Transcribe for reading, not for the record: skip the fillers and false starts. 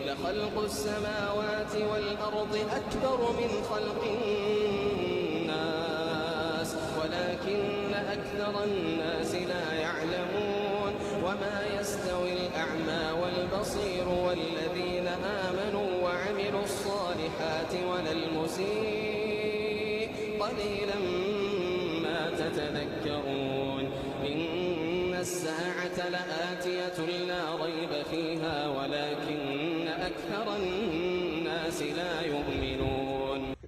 لخلق السماوات والأرض أكبر من خلق الناس ولكن أكثر الناس لا يعلمون وما يستوي الأعمى والبصير والذين آمنوا وعملوا الصالحات ولا المسيء قليلا ما تتذكرون إن الساعة لآتية لا ريب فيها ولكن أكثر الناس لا يؤمنون